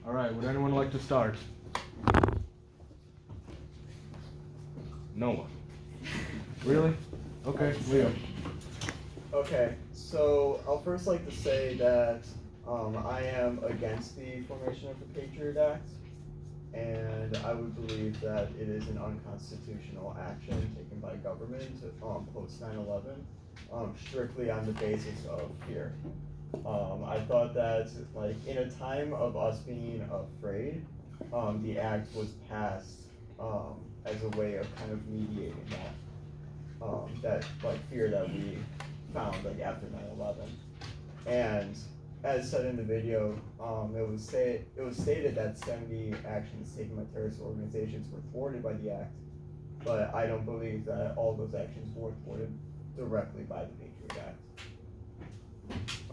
All right, would anyone like to start? No one. Really? Okay, Leo. Okay, so I'll first like to say that I am against the formation of the Patriot Act, and I would believe that it is an unconstitutional action taken by government post 9/11, strictly on the basis of fear. I thought that like in a time of us being afraid, the act was passed as a way of kind of mediating that like fear that we found like after 9/11. And as said in the video, it was stated that 70 actions taken by terrorist organizations were thwarted by the act, but I don't believe that all those actions were thwarted directly by the Patriot Act.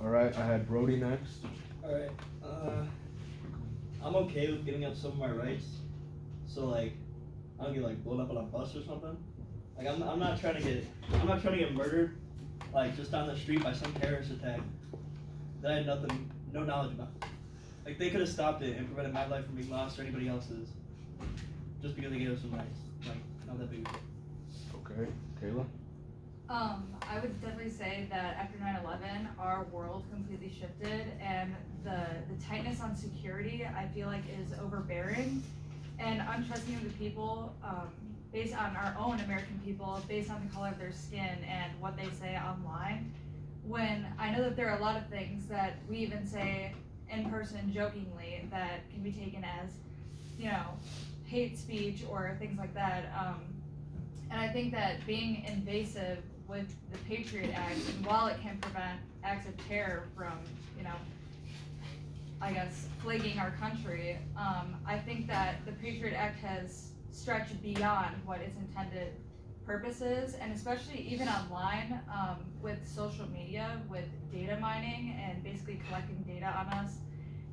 All right, I had Brody next. Alright, I'm okay with giving up some of my rights. So like, I don't get like blown up on a bus or something. Like I'm not trying to get murdered, like just on the street by some terrorist attack that I had no knowledge about. Like they could have stopped it and prevented my life from being lost or anybody else's, just because they gave us some rights. Like not that big. Okay, Kayla. I would definitely say that after 9/11, our world completely shifted, and the tightness on security, I feel like, is overbearing and untrusting of the people, based on our own American people, based on the color of their skin and what they say online. When I know that there are a lot of things that we even say in person jokingly that can be taken as, hate speech or things like that. And I think that being invasive with the Patriot Act, and while it can prevent acts of terror from, I guess, plaguing our country, I think that the Patriot Act has stretched beyond what its intended purpose is, and especially even online, with social media, with data mining, and basically collecting data on us,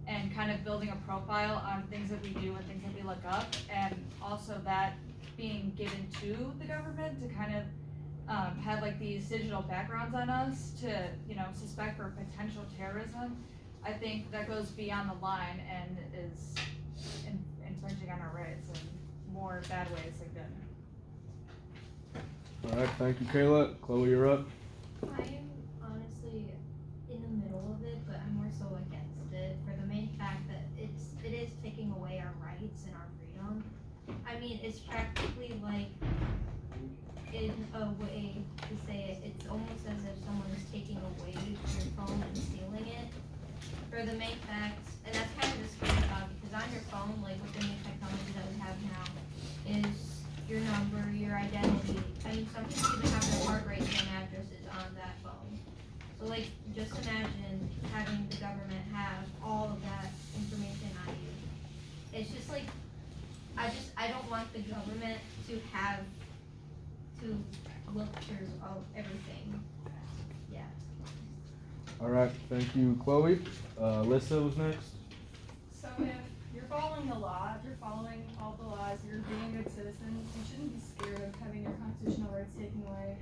and kind of building a profile on things that we do and things that we look up, and also that being given to the government to kind of have like these digital backgrounds on us to, suspect for potential terrorism. I think that goes beyond the line and is infringing on our rights in more bad ways than good. All right, thank you, Kayla. Chloe, you're up. I am honestly in the middle of it, but I'm more so against it for the main fact that it is taking away our rights and our freedom. I mean, it's practically like, in a way to say it, it's almost as if someone is taking away your phone and stealing it. For the main fact, and that's kind of the scary thought, because on your phone, like with the new technology that we have now, is your number, your identity. I mean, some people even have their heart rate and addresses on that phone. So like, just imagine having the government have all of that information on you. It's just like, I don't want the government to have to look through everything. Yeah. All right, thank you, Chloe. Alyssa was next. So if you're following the law, if you're following all the laws, you're being a good citizen, you shouldn't be scared of having your constitutional rights taken away.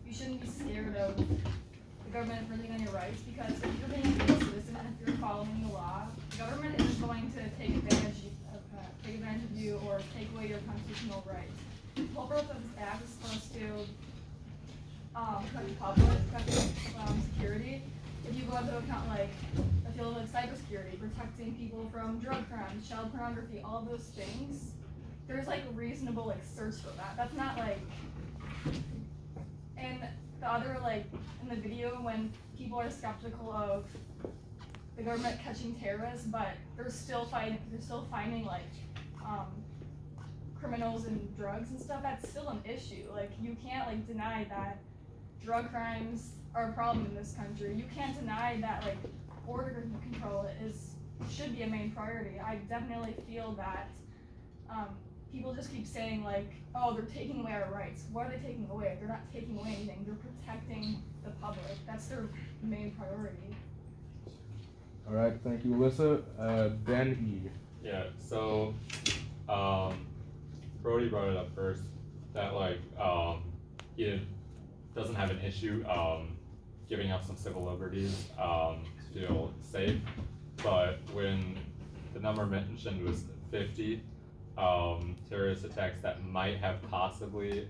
You shouldn't be scared of the government infringing on your rights, because if you're being a good citizen and if you're following the law, the government isn't going to take advantage of you or take away your constitutional rights. The whole purpose of this act is supposed to protect the public, protect security. If you go into account like a field like cybersecurity, protecting people from drug crimes, child pornography, all those things, there's like a reasonable like search for that. That's not like, and the other like in the video when people are skeptical of the government catching terrorists, but they're still finding like criminals and drugs and stuff, that's still an issue. Like you can't like deny that drug crimes are a problem in this country. You can't deny that like border control should be a main priority. I definitely feel that people just keep saying like, oh, they're taking away our rights. What are they taking away? They're not taking away anything. They're protecting the public. That's their main priority. All right, thank you, Alyssa. Ben E. Yeah, so Brody brought it up first that like he doesn't have an issue giving up some civil liberties to feel safe, but when the number mentioned was 50 terrorist attacks that might have possibly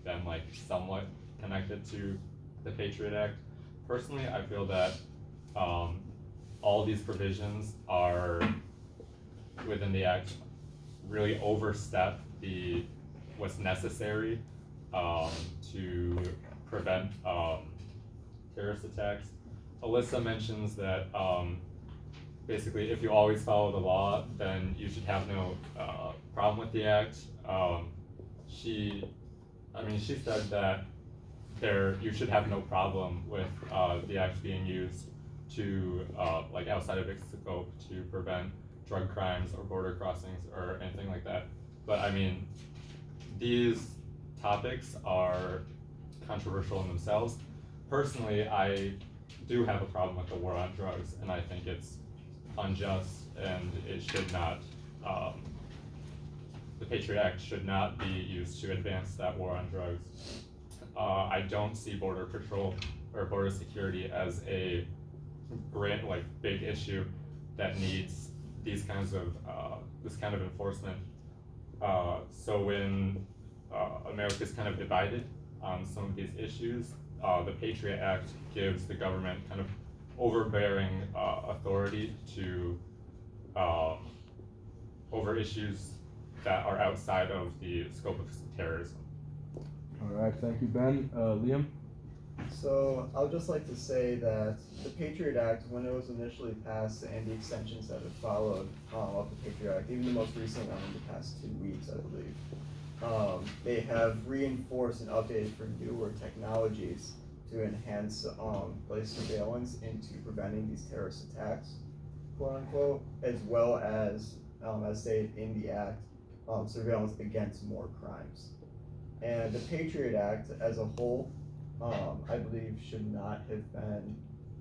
been like somewhat connected to the Patriot Act. Personally, I feel that all these provisions are within the act really overstep what's necessary to prevent terrorist attacks. Alyssa mentions that basically if you always follow the law, then you should have no problem with the act. She said that you should have no problem with the act being used to like outside of its scope to prevent drug crimes or border crossings or anything like that. But I mean, these topics are controversial in themselves. Personally, I do have a problem with the war on drugs, and I think it's unjust, and it should not. The Patriot Act should not be used to advance that war on drugs. I don't see border patrol or border security as a big issue that needs these kinds of this kind of enforcement. So when America's kind of divided on some of these issues, the Patriot Act gives the government kind of overbearing authority to over issues that are outside of the scope of terrorism. All right, thank you, Ben. Liam? So I would just like to say that the Patriot Act, when it was initially passed, and the extensions that have followed of the Patriot Act, even the most recent one in the past 2 weeks, I believe, they have reinforced and updated for newer technologies to enhance place surveillance into preventing these terrorist attacks, quote unquote, as well as stated in the Act, surveillance against more crimes. And the Patriot Act as a whole, I believe, should not have been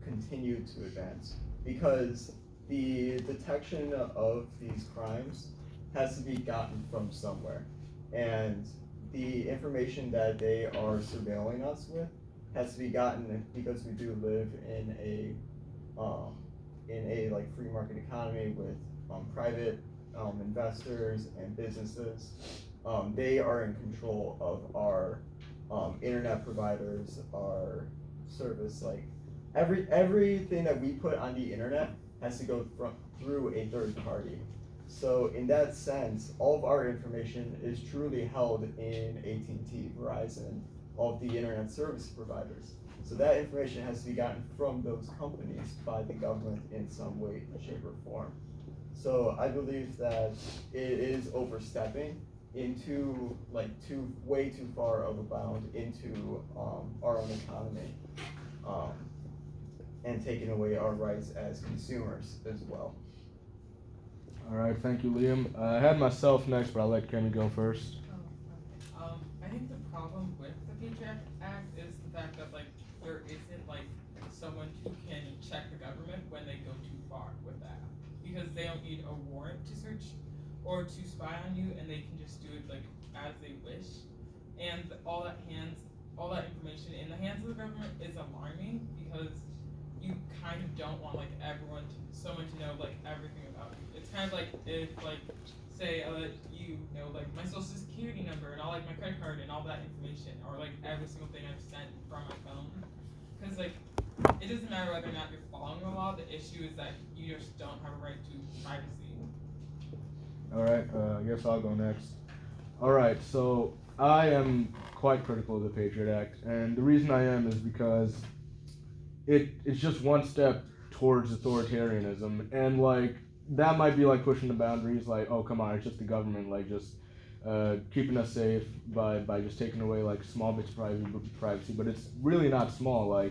continued to advance, because the detection of these crimes has to be gotten from somewhere, and the information that they are surveilling us with has to be gotten because we do live in a like free market economy with private investors and businesses. They are in control of our internet providers, our service, like everything that we put on the internet has to go through a third party. So in that sense, all of our information is truly held in AT&T, Verizon, all of the internet service providers. So that information has to be gotten from those companies by the government in some way, shape, or form. So I believe that it is overstepping into way too far of a bound into our own economy, and taking away our rights as consumers as well. All right, thank you, Liam. I had myself next, but I'll let Kenny go first. I think the problem with the Patriot Act is the fact that there isn't someone who can check the government when they go too far with that, because they don't need a warrant to search or to spy on you, and they can just do it as they wish. And all that information in the hands of the government is alarming, because you kind of don't want someone to know everything about you. It's kind of like if say you know my social security number and all my credit card and all that information, or every single thing I've sent from my phone, because it doesn't matter whether or not you're following the law. The issue is that you just don't have a right to privacy. All right, I guess I'll go next. All right, so I am quite critical of the Patriot Act, and the reason I am is because it's just one step towards authoritarianism, and that might be pushing the boundaries, oh come on, it's just the government just keeping us safe by just taking away small bits of privacy, but it's really not small.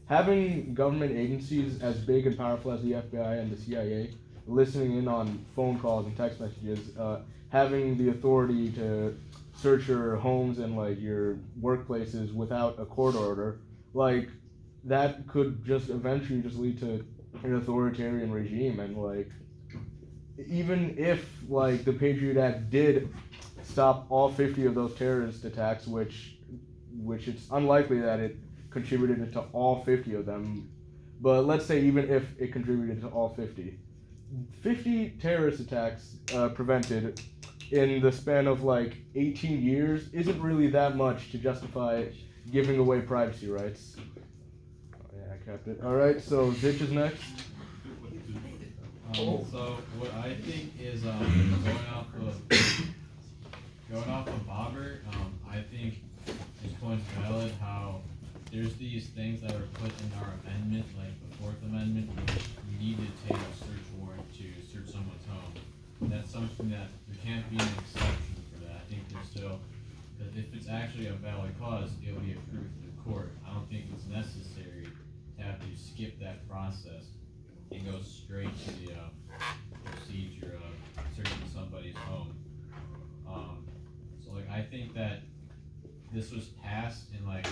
Having government agencies as big and powerful as the FBI and the CIA listening in on phone calls and text messages, having the authority to search your homes and your workplaces without a court order, that could just eventually just lead to an authoritarian regime. And even if the Patriot Act did stop all 50 of those terrorist attacks, which it's unlikely that it contributed to all 50 of them, but let's say even if it contributed to all 50, 50 terrorist attacks prevented in the span of like 18 years isn't really that much to justify giving away privacy rights. Oh, yeah, I kept it. All right, so Zitch is next. So what I think is going off of Bobber, I think his point's valid. How there's these things that are put in our amendment, like the Fourth Amendment, which you need to take a search warrant to search someone's home. That's something that there can't be an exception for that. I think there's still, that if it's actually a valid cause, it'll be approved to the court. I don't think it's necessary to have to skip that process and go straight to the procedure of searching somebody's home. So like I think that this was passed in like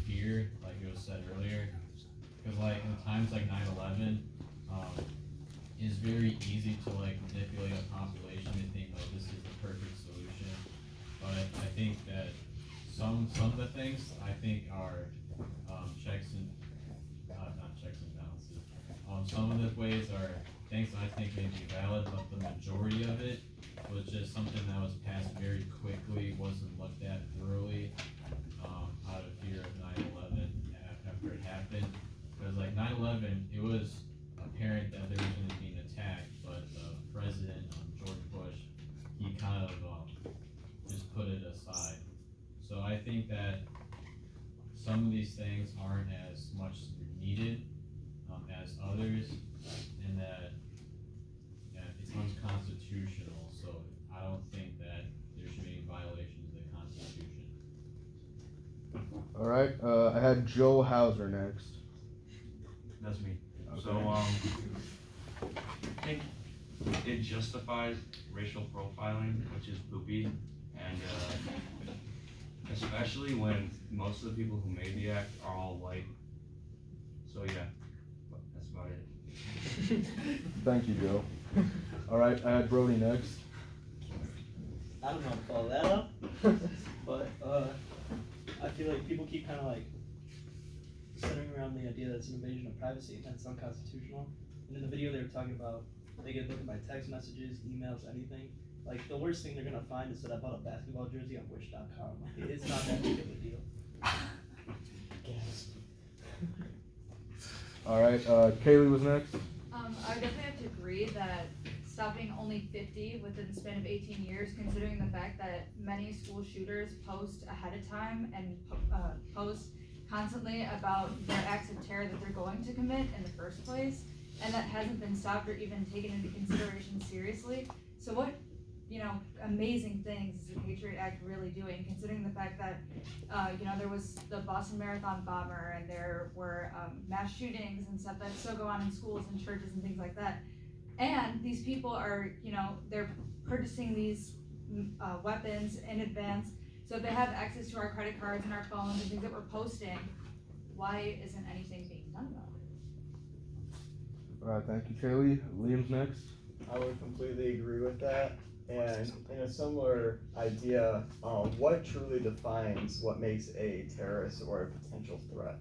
fear, like it was said earlier, because like in times like 9/11, it's very easy to like manipulate a population and think, oh, this is the perfect solution. But I think that some of the things I think are checks and not checks and balances. Some of the ways are things that I think may be valid, but the majority of it was just something that was passed very quickly, wasn't looked at thoroughly, out of fear of 9/11 after it happened. Because like 9/11, it was apparent that there was going to be an attack, but President George Bush, he kind of just put it aside. So I think that some of these things aren't as much needed as others, and that it's unconstitutional. So I don't think that there should be any violations of the Constitution. All right, I had Joe Hauser next. That's me. Okay. So, I think it justifies racial profiling, which is poopy, and especially when most of the people who made the act are all white. So yeah, that's about it. Thank you, Joe. All right, I had Brody next. I don't know how to follow that up, but I feel like people keep kind of like centering around the idea that it's an invasion of privacy and it's unconstitutional. And in the video they were talking about they get look at my text messages, emails, anything. Like the worst thing they're gonna find is that I bought a basketball jersey on Wish.com. Like, it's not that big of a deal. All right, Kaylee was next. I would definitely have to agree that stopping only 50 within the span of 18 years, considering the fact that many school shooters post ahead of time and post constantly about their acts of terror that they're going to commit in the first place, and that hasn't been stopped or even taken into consideration seriously. So what, amazing things is the Patriot Act really doing, considering the fact that, there was the Boston Marathon bomber and there were mass shootings and stuff that still go on in schools and churches and things like that. And these people are, they're purchasing these weapons in advance. So if they have access to our credit cards and our phones and things that we're posting, why isn't anything being done about it? All right, thank you, Kaylee. Liam's next. I would completely agree with that. And in a similar idea, what truly defines what makes a terrorist or a potential threat?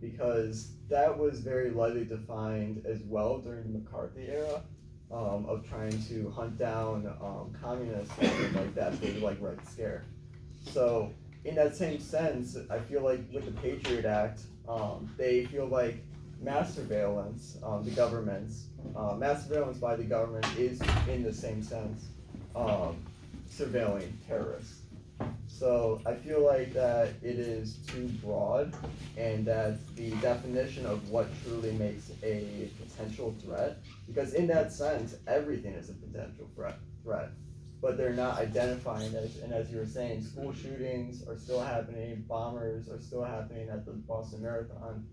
Because that was very lightly defined as well during the McCarthy era, of trying to hunt down communists and things like that. They were like Red Scare. So in that same sense, I feel like with the Patriot Act, they feel like mass surveillance, mass surveillance by the government is in the same sense surveilling terrorists. So I feel like that it is too broad, and that the definition of what truly makes a potential threat, because in that sense, everything is a potential threat, but they're not identifying it. And as you were saying, school shootings are still happening, bombers are still happening at the Boston Marathon,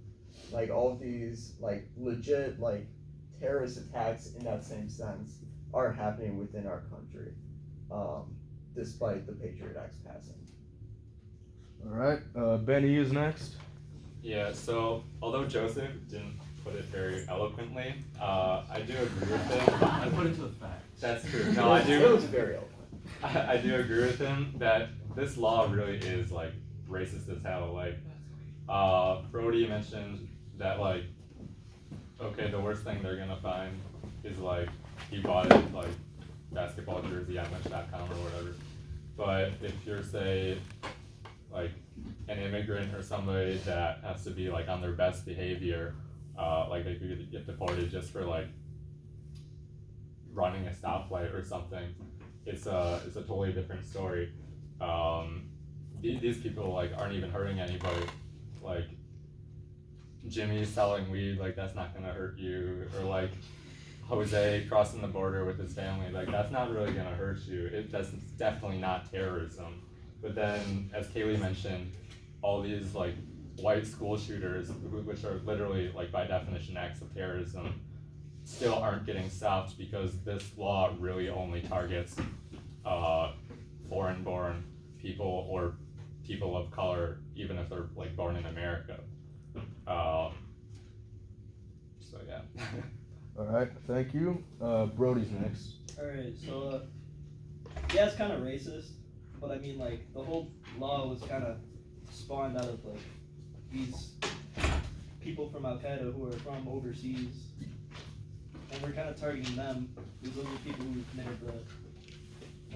like all of these like legit like terrorist attacks in that same sense are happening within our country, despite the Patriot Act's passing. All right, Benny is next. Yeah, so although Joseph didn't put it very eloquently, I do agree with him. I put it to the facts. That's true. No, I It do. was very eloquent. I do agree with him that this law really is like racist as hell. Like, Brody mentioned that like, okay, the worst thing they're gonna find is like he bought it like basketball jersey on Wish.com or whatever. But if you're say like an immigrant or somebody that has to be like on their best behavior, like they could get deported just for like running a stoplight or something, it's a totally different story. These people like aren't even hurting anybody. Like Jimmy selling weed, like that's not gonna hurt you, or like Jose crossing the border with his family, like that's not really gonna hurt you. That's definitely not terrorism. But then, as Kaylee mentioned, all these like white school shooters, which are literally like by definition acts of terrorism, still aren't getting stopped because this law really only targets foreign-born people or people of color, even if they're like born in America. So yeah. All right, thank you. Brody's next. Alright, so, yeah, it's kind of racist, but I mean, like, the whole law was kind of spawned out of, like, these people from Al Qaeda who are from overseas, and we're kind of targeting them because those are people who committed the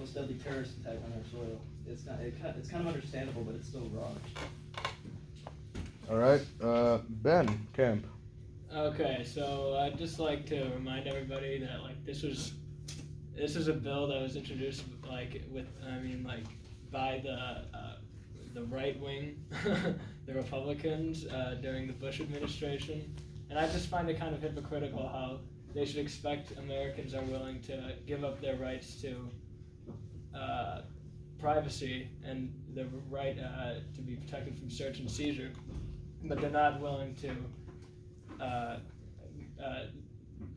most deadly terrorist attack on our soil. It's kind of understandable, but it's still wrong. All right, Ben Kemp. Okay, so I'd just like to remind everybody that like this is a bill that was introduced by the right wing, the Republicans during the Bush administration, and I just find it kind of hypocritical how they should expect Americans are willing to give up their rights to privacy and the right to be protected from search and seizure, but they're not willing to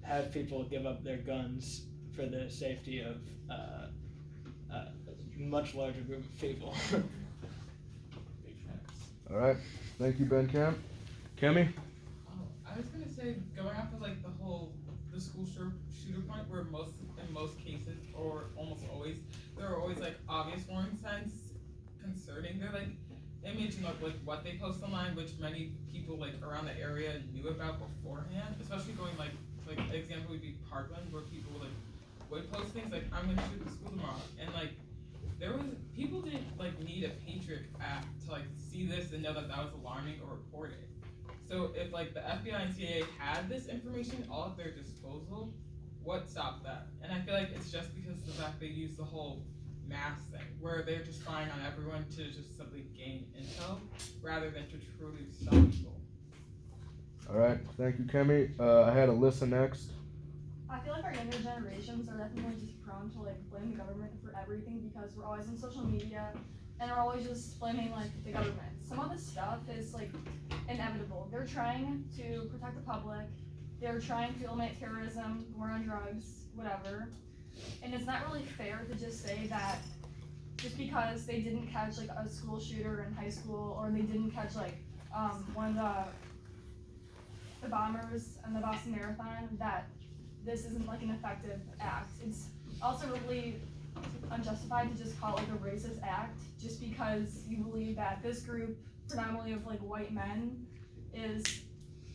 have people give up their guns for the safety of a much larger group of people. All right, thank you, Ben Kemp. Kemi? I was gonna say, going off of like the school shooter point, where in most cases, or almost always, there are always like obvious warning signs concerning their like image and like what they post online, which many people like around the area knew about beforehand. Especially going like an example would be Parkland, where people would post things like I'm gonna shoot the school tomorrow, and like people didn't like need a Patriot Act to like see this and know that was alarming or report it. So if like the FBI and CIA had this information all at their disposal, what stopped that? And I feel like it's just because of the fact they use the whole mass thing, where they're just spying on everyone to just simply gain intel, rather than to truly stop people. All right, thank you, Kemi. I had Alyssa next. I feel like our younger generations are definitely just prone to like blame the government for everything because we're always on social media and we're always just blaming like the government. Some of this stuff is like inevitable. They're trying to protect the public. They're trying to eliminate terrorism, war on drugs, whatever. And it's not really fair to just say that just because they didn't catch like a school shooter in high school, or they didn't catch like one of the bombers in the Boston Marathon, that this isn't like an effective act. It's also really unjustified to just call it like a racist act just because you believe that this group, predominantly of like white men, is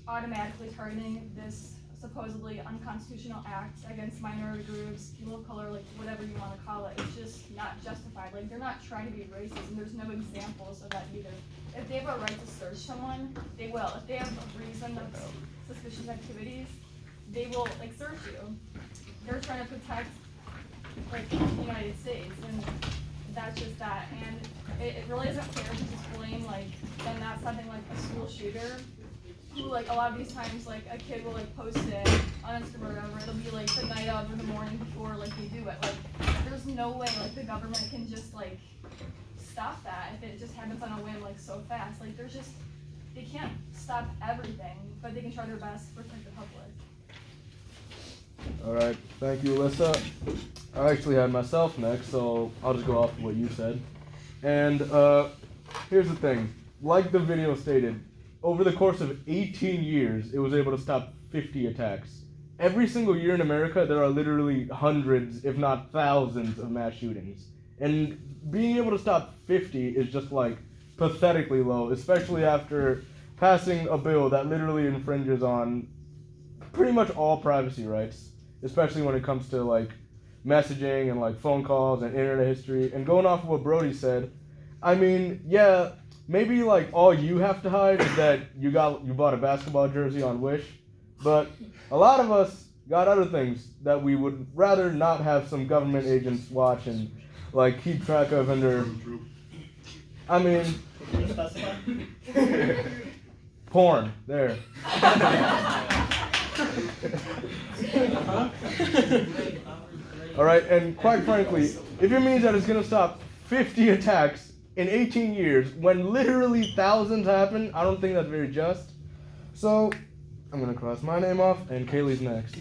automatically targeting this supposedly unconstitutional act against minority groups, people of color, like whatever you want to call it. It's just not justified. Like they're not trying to be racist, and there's no examples of that either. If they have a right to search someone, they will. If they have a reason of suspicious activities, they will like search you. They're trying to protect like the United States, and that's just that. And it really isn't fair to just blame like them not something like a school shooter, who like a lot of these times like a kid will like post it on Instagram or whatever. It'll be like the night of or the morning before like they do it. Like there's no way like the government can just like stop that if it just happens on a whim like so fast. Like they can't stop everything, but they can try their best to protect the public. All right, thank you, Alyssa. I actually had myself next, so I'll just go off of what you said. And here's the thing. Like the video stated, over the course of 18 years, it was able to stop 50 attacks. Every single year in America, there are literally hundreds, if not thousands, of mass shootings. And being able to stop 50 is just like pathetically low, especially after passing a bill that literally infringes on pretty much all privacy rights, especially when it comes to like messaging and like phone calls and internet history. And going off of what Brody said, I mean, yeah, maybe like all you have to hide is that you bought a basketball jersey on Wish, but a lot of us got other things that we would rather not have some government agents watch and like keep track of under. I mean, Can you specify? porn. There. All right, and quite frankly, if it means that it's gonna stop 50 attacks in 18 years when literally thousands happen, I don't think that's very just. So, I'm gonna cross my name off, and Kaylee's next.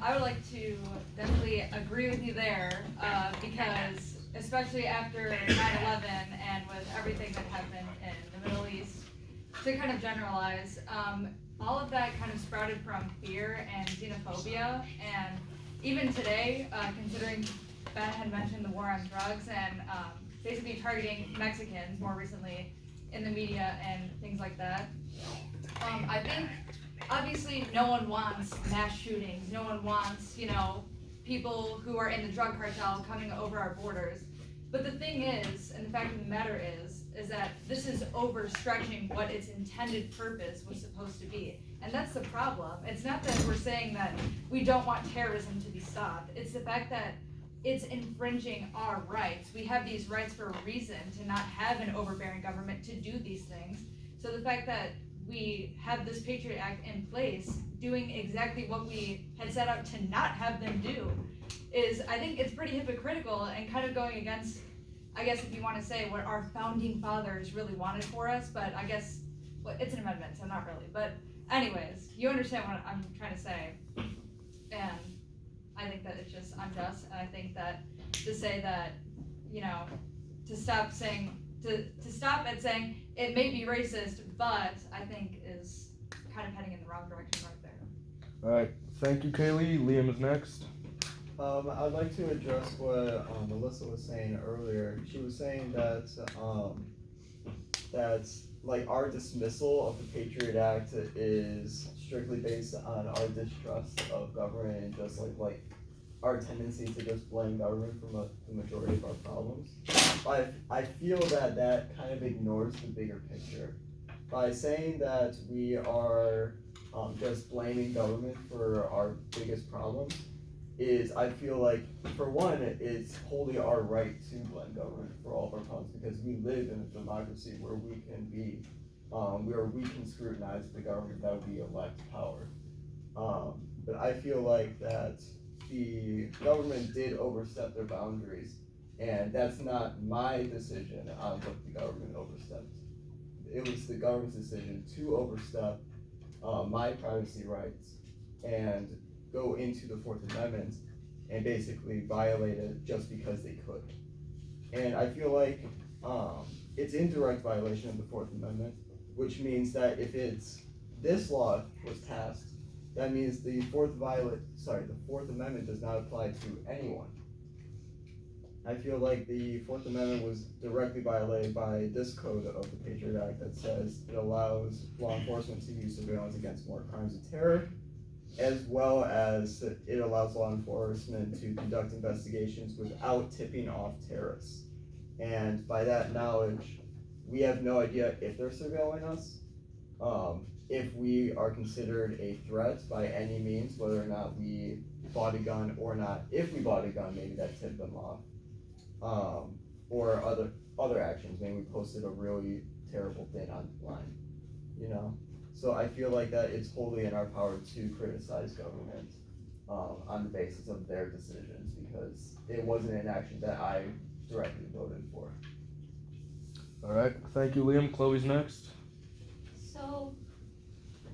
I would like to definitely agree with you there, because especially after 9/11 and with everything that happened in the Middle East, to kind of generalize, all of that kind of sprouted from fear and xenophobia, and even today, considering Ben had mentioned the war on drugs and basically targeting Mexicans more recently in the media and things like that, I think obviously no one wants mass shootings, no one wants, people who are in the drug cartel coming over our borders. But the thing is, and the fact of the matter is that this is overstretching what its intended purpose was supposed to be. And that's the problem. It's not that we're saying that we don't want terrorism to be stopped. It's the fact that it's infringing our rights. We have these rights for a reason, to not have an overbearing government to do these things. So the fact that we have this Patriot Act in place doing exactly what we had set out to not have them do is, I think it's pretty hypocritical and kind of going against, I guess if you want to say, what our founding fathers really wanted for us, but I guess, it's an amendment, so not really. But anyways, you understand what I'm trying to say. And I think that it's just unjust, and I think that to say that, to stop saying, to stop at saying it may be racist, but I think is kind of heading in the wrong direction right there. All right, thank you, Kaylee. Liam is next. I'd like to address what Melissa was saying earlier. She was saying that like our dismissal of the Patriot Act is strictly based on our distrust of government and just like our tendency to just blame government for the majority of our problems. I feel that kind of ignores the bigger picture. By saying that we are just blaming government for our biggest problems, I feel like, for one, it's wholly our right to blame government for all of our problems, because we live in a democracy where we can scrutinize the government that we elect power. But I feel like that the government did overstep their boundaries, and that's not my decision on what the government overstepped. It was the government's decision to overstep my privacy rights and go into the Fourth Amendment and basically violate it just because they could. And I feel like it's in direct violation of the Fourth Amendment, which means that if this law was passed, that means the Fourth Amendment does not apply to anyone. I feel like the Fourth Amendment was directly violated by this code of the Patriot Act that says it allows law enforcement to use surveillance against more crimes of terror, as well as it allows law enforcement to conduct investigations without tipping off terrorists. And by that knowledge, we have no idea if they're surveilling us, if we are considered a threat by any means, whether or not we bought a gun or not. If we bought a gun, maybe that tipped them off. Or other actions, maybe we posted a really terrible thing online, So I feel like that it's wholly in our power to criticize government on the basis of their decisions, because it wasn't an action that I directly voted for. All right, thank you, Liam. Chloe's next. So,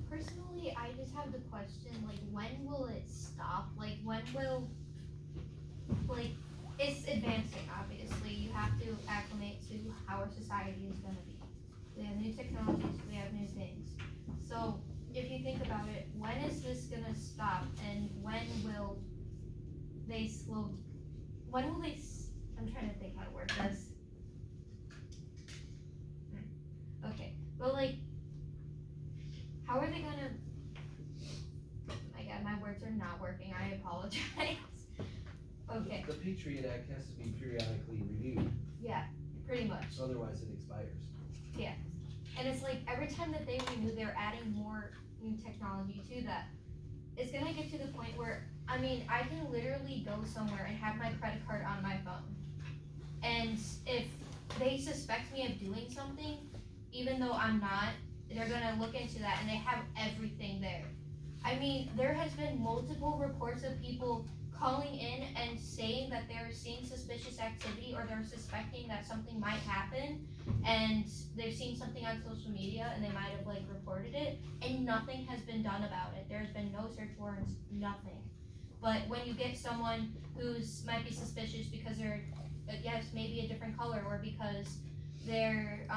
personally, I just have the question, when will it stop? When will, it's advancing, obviously. You have to acclimate to how our society is going to be. We have new technologies, we have new things. So, if you think about it, when is this going to stop, and when will they I'm trying to think how to word this. Okay, but how are they are not working. I apologize. Okay, The Patriot Act has to be periodically renewed, yeah, pretty much. otherwise it expires. And it's like every time that they renew, they're adding more new technology to that. It's gonna get to the point where, I mean, I can literally go somewhere and have my credit card on my phone. And if they suspect me of doing something, even though I'm not, they're gonna look into that and they have everything there. I mean, there has been multiple reports of people calling in and saying that they're seeing suspicious activity or they're suspecting that something might happen and they've seen something on social media and they might have like reported it and nothing has been done about it. There's been no search warrants, nothing. But when you get someone who's might be suspicious because they're, yes, maybe a different color or because they're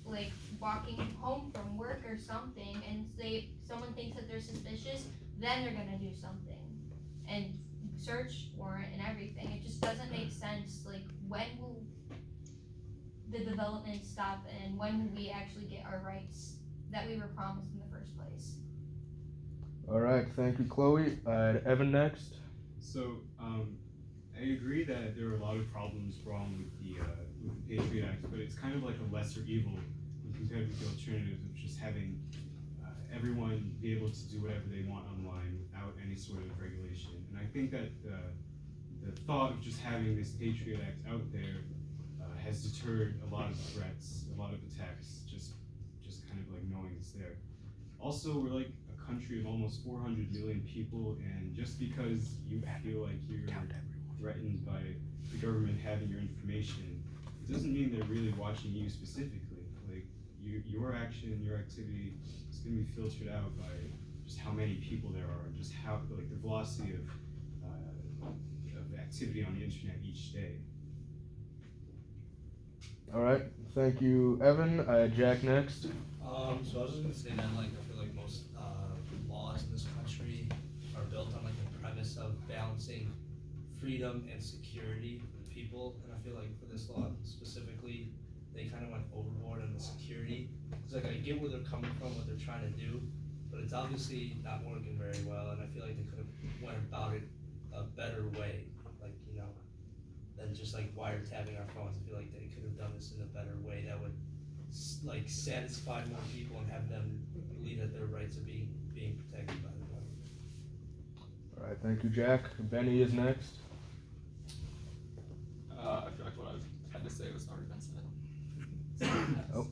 like walking home from work or something and someone thinks that they're suspicious, then they're gonna do something. And search warrant and everything. It just doesn't make sense. Like, when will the development stop and when will we actually get our rights that we were promised in the first place? All right, thank you, Chloe. Evan next. So, I agree that there are a lot of problems wrong with the Patriot Act, but it's kind of like a lesser evil when compared with the alternative of just having everyone be able to do whatever they want online without any sort of regulation. And I think that the thought of just having this Patriot Act out there has deterred a lot of threats, a lot of attacks, just kind of like knowing it's there. Also, we're like a country of almost 400 million people, and just because you feel like you're threatened by the government having your information, it doesn't mean they're really watching you specifically. Like, your action, your activity is going to be filtered out by just how many people there are, just how, like, the velocity of activity on the internet each day. All right, thank you, Evan. Jack next. So I was just gonna say that, like, I feel like most laws in this country are built on like the premise of balancing freedom and security for the people, and I feel like for this law specifically, they kind of went overboard on the security. It's like, I get where they're coming from, what they're trying to do, but it's obviously not working very well, and I feel like they could have went about it a better way, like, you know, than just like wiretapping our phones. I feel like they could have done this in a better way that would like satisfy more people and have them believe that their rights are being protected by the government. All right, thank you, Jack. Benny is next. I feel like what I had to say was already been said. Oh,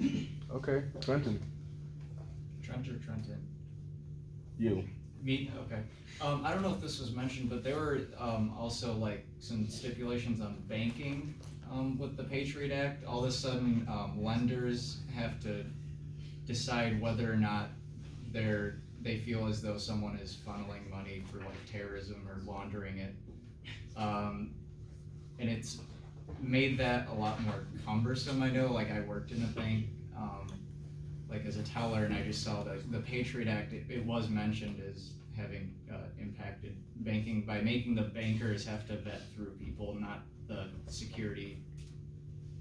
okay. Trenton. Trent or Trenton? You. Me? Okay. I don't know if this was mentioned, but there were also like some stipulations on banking with the Patriot Act. All of a sudden, lenders have to decide whether or not they feel as though someone is funneling money for like terrorism or laundering it, and it's made that a lot more cumbersome. I know, like, I worked in a bank, like as a teller, and I just saw that the Patriot Act, it was mentioned as having impacted banking by making the bankers have to vet through people, not the security,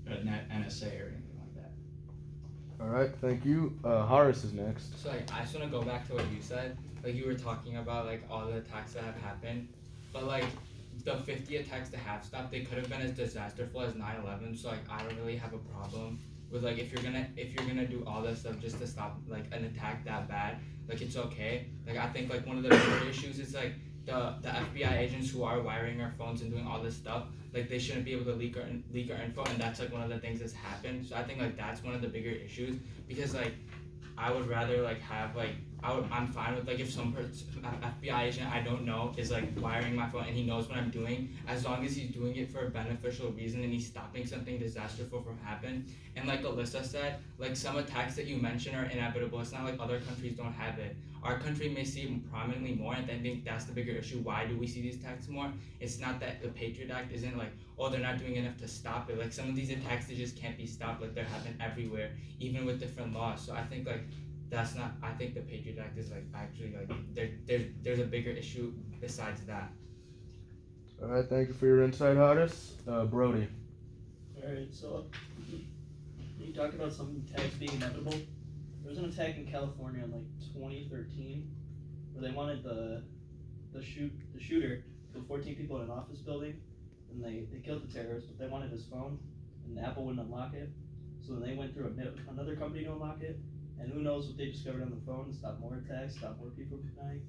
NSA or anything like that. All right, thank you. Horace is next. So like, I just want to go back to what you said. Like, you were talking about like all the attacks that have happened, but like the 50 attacks that have stopped, they could have been as disasterful as 9/11. So like, I don't really have a problem with like if you're gonna do all this stuff just to stop like an attack that bad, like it's okay. Like, I think like one of the bigger issues is like the FBI agents who are wiring our phones and doing all this stuff, like they shouldn't be able to leak our info, and that's like one of the things that's happened. So I think like that's one of the bigger issues, because like I would rather like have like I'm fine with like if some FBI agent I don't know is like wiring my phone and he knows what I'm doing, as long as he's doing it for a beneficial reason and he's stopping something disasterful from happening. And like Alyssa said, like some attacks that you mentioned are inevitable. It's not like other countries don't have it. Our country may see it prominently more, and I think that's the bigger issue. Why do we see these attacks more? It's not that the Patriot Act isn't like, oh, they're not doing enough to stop it. Like some of these attacks, they just can't be stopped. Like they're happening everywhere, even with different laws. So I think like that's not, I think the Patriot Act is like actually like there's a bigger issue besides that. All right, thank you for your insight, Horace. Brody. Alright, so you talked about some attacks being inevitable. There was an attack in California in like 2013 where they wanted the the shooter killed 14 people in an office building, and they killed the terrorist, but they wanted his phone, and Apple wouldn't unlock it. So then they went through another company to unlock it, and who knows what they discovered on the phone to stop more attacks, stop more people from dying.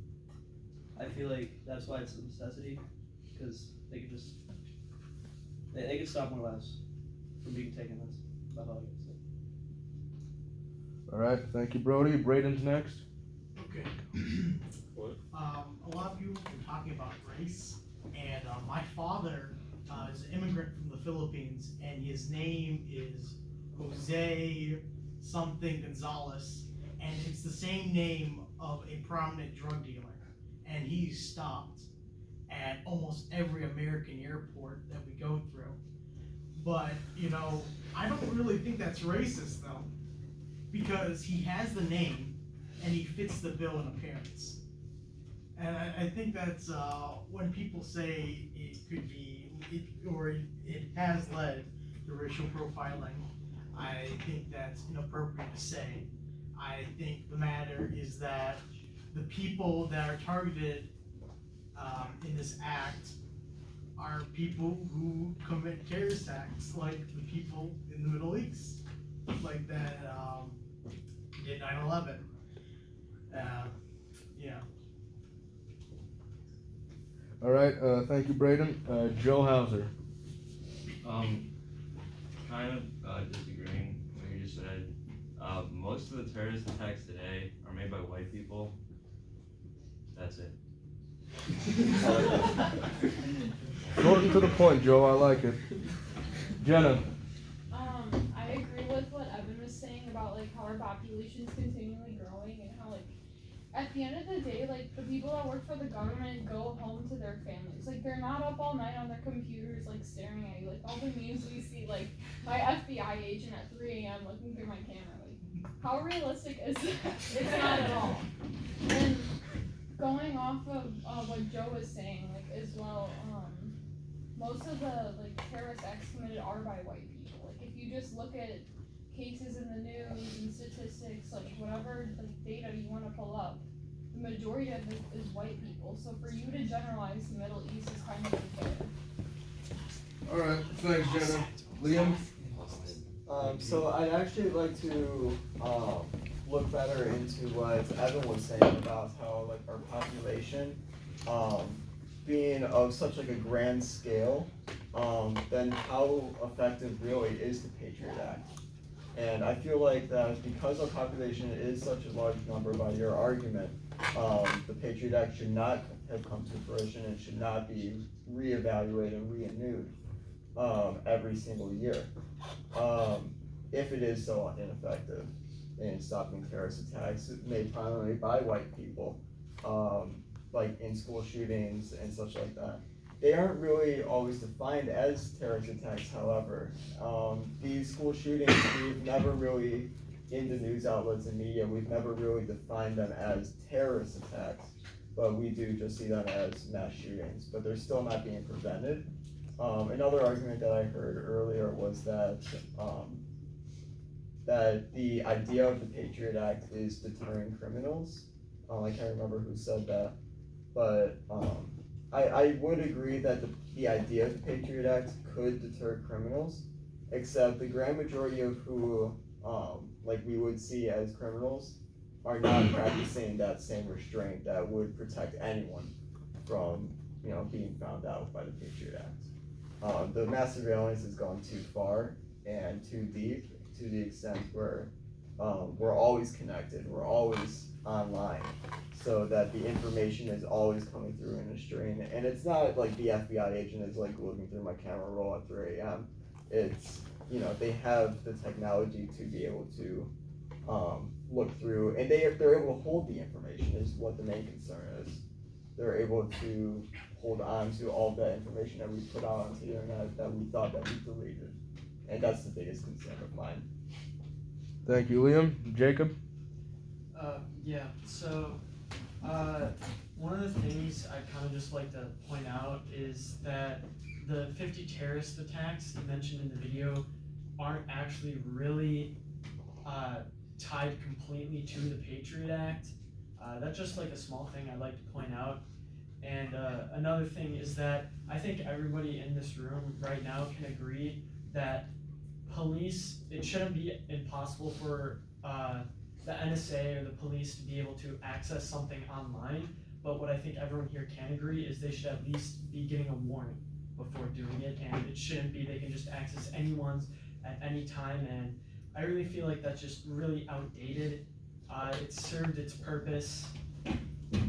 I feel like that's why it's a necessity, because they could just they could stop more lives from being taken. That's about all I can say. All right, thank you, Brody. Braden's next. Okay. What? A lot of people have been talking about race, and my father is an immigrant from the Philippines, and his name is Jose something Gonzalez, and it's the same name of a prominent drug dealer, and he's stopped at almost every American airport that we go through. But, you know, I don't really think that's racist, though, because he has the name, and he fits the bill in appearance. And I think that's when people say it could be, it has led to racial profiling, I think that's inappropriate to say. I think the matter is that the people that are targeted in this act are people who commit terrorist acts, like the people in the Middle East, like that did 9/11. Yeah. All right, thank you, Braden. Joe Hauser. Kind of disagreeing with what you just said. Most of the terrorist attacks today are made by white people. That's it. Short and to the point, Joe. I like it. Jenna. I agree with what Evan was saying about like how our population is continually growing and how like at the end of the day, like the people that work for the government go home to their families. Like they're not up all night on their computers like staring at you. Like all the memes we see, like my FBI agent at 3 a.m. looking through my camera. Like how realistic is that? It's not at all. And going off of what Joe was saying, like as well, most of the like terrorist acts committed are by white people. Like if you just look at cases in the news and statistics, like whatever like data you want to pull up, the majority of it is white people. So for you to generalize the Middle East is kind of unfair. All right, thanks, Jenna. Liam. So I'd actually like to look better into what Evan was saying about how like our population being of such like a grand scale, then how effective really is the Patriot Act? And I feel like that because our population is such a large number by your argument, the Patriot Act should not have come to fruition and should not be reevaluated and renewed every single year. If it is so ineffective in stopping terrorist attacks made primarily by white people, like in school shootings and such like that. They aren't really always defined as terrorist attacks, however. These school shootings, we've never really, in the news outlets and media, we've never really defined them as terrorist attacks, but we do just see them as mass shootings, but they're still not being prevented. Another argument that I heard earlier was that that the idea of the Patriot Act is deterring criminals. I can't remember who said that, but I would agree that the idea of the Patriot Act could deter criminals, except the grand majority of who like we would see as criminals are not practicing that same restraint that would protect anyone from being found out by the Patriot Act. The mass surveillance has gone too far and too deep to the extent where we're always connected, we're always online, so that the information is always coming through in a stream. And it's not like the FBI agent is like looking through my camera roll at 3 a.m. It's, they have the technology to be able to look through, and they're able to hold the information is what the main concern is. They're able to hold on to all that information that we put out onto the internet that we thought that we deleted. And that's the biggest concern of mine. Thank you, Liam. Jacob? Yeah, so one of the things I kind of just like to point out is that the 50 terrorist attacks mentioned in the video aren't actually really tied completely to the Patriot Act. That's just like a small thing I'd like to point out. And another thing is that I think everybody in this room right now can agree that it shouldn't be impossible for the NSA or the police to be able to access something online. But what I think everyone here can agree is they should at least be getting a warning before doing it, and it shouldn't be they can just access anyone's at any time. And I really feel like that's just really outdated. It served its purpose,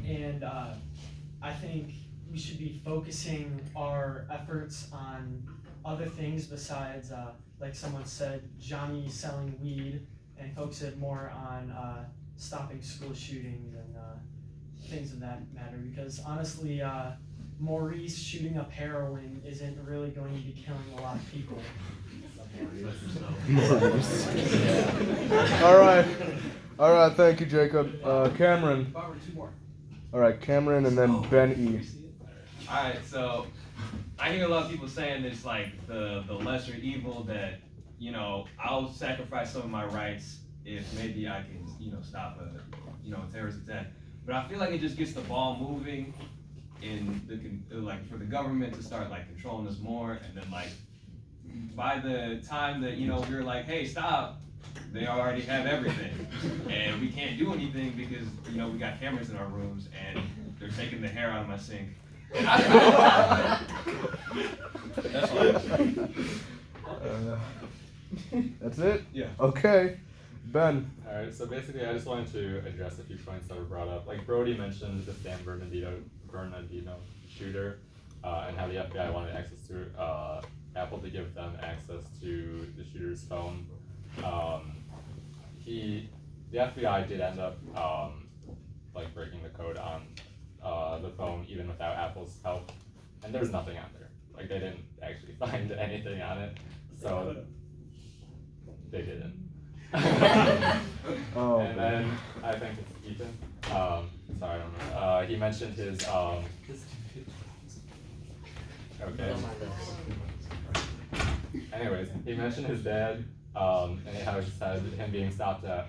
and I think we should be focusing our efforts on other things besides, like someone said, Johnny selling weed, and focus it more on stopping school shootings and things of that matter. Because honestly, Maurice shooting up heroin isn't really going to be killing a lot of people. All right, thank you, Jacob. Cameron. All right, Cameron, and then Ben E. Alright, so I hear a lot of people saying it's like the lesser evil that, you know, I'll sacrifice some of my rights if maybe I can, you know, stop a terrorist attack. But I feel like it just gets the ball moving in for the government to start like controlling us more, and then like by the time that, you know, we're like, hey, stop, they already have everything, and we can't do anything because, you know, we got cameras in our rooms and they're taking the hair out of my sink. That's all. That's it? Yeah. Okay. Ben. Alright, so basically I just wanted to address a few points that were brought up. Like Brody mentioned the San Bernardino shooter, and how the FBI wanted access to Apple to give them access to the shooter's phone. The FBI did end up like breaking the code on the phone even without Apple's help, and there's nothing on there. Like they didn't actually find anything on it, so they didn't. And then I think it's Ethan. Sorry, I don't know. He mentioned his okay. Anyways, he mentioned his dad, and how he said him being stopped at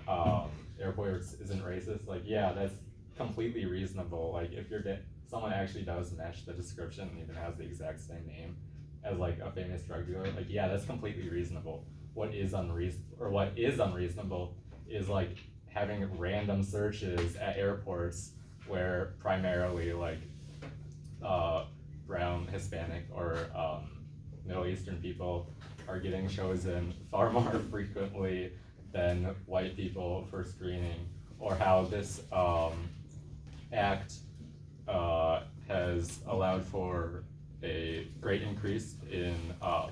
airports isn't racist. Like, yeah, that's completely reasonable. Like, if someone actually does match the description and even has the exact same name as like a famous drug dealer, like, yeah, that's completely reasonable. What is unreasonable is like having random searches at airports where primarily like brown, Hispanic, or Middle Eastern people are getting chosen far more frequently than white people for screening, or how this act has allowed for a great increase in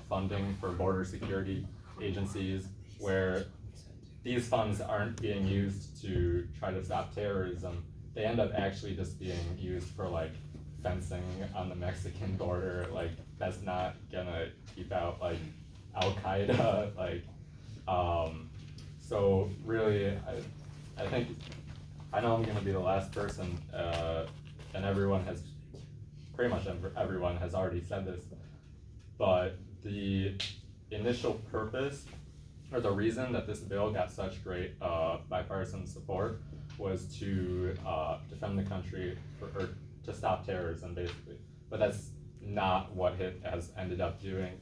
funding for border security agencies, where these funds aren't being used to try to stop terrorism. They end up actually just being used for like fencing on the Mexican border. Like, that's not gonna keep out like Al-Qaeda. Like, so really, I think, I know I'm gonna be the last person, and pretty much everyone has already said this, but the initial purpose, or the reason that this bill got such great bipartisan support, was to defend the country, or to stop terrorism, basically. But that's not what it has ended up doing.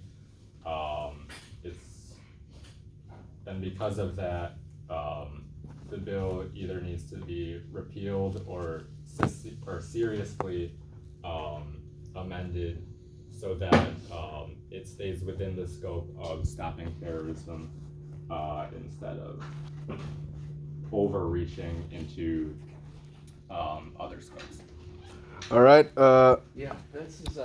And because of that, the bill either needs to be repealed or seriously amended so that it stays within the scope of stopping terrorism, instead of overreaching into other scopes. All right. Yeah, this is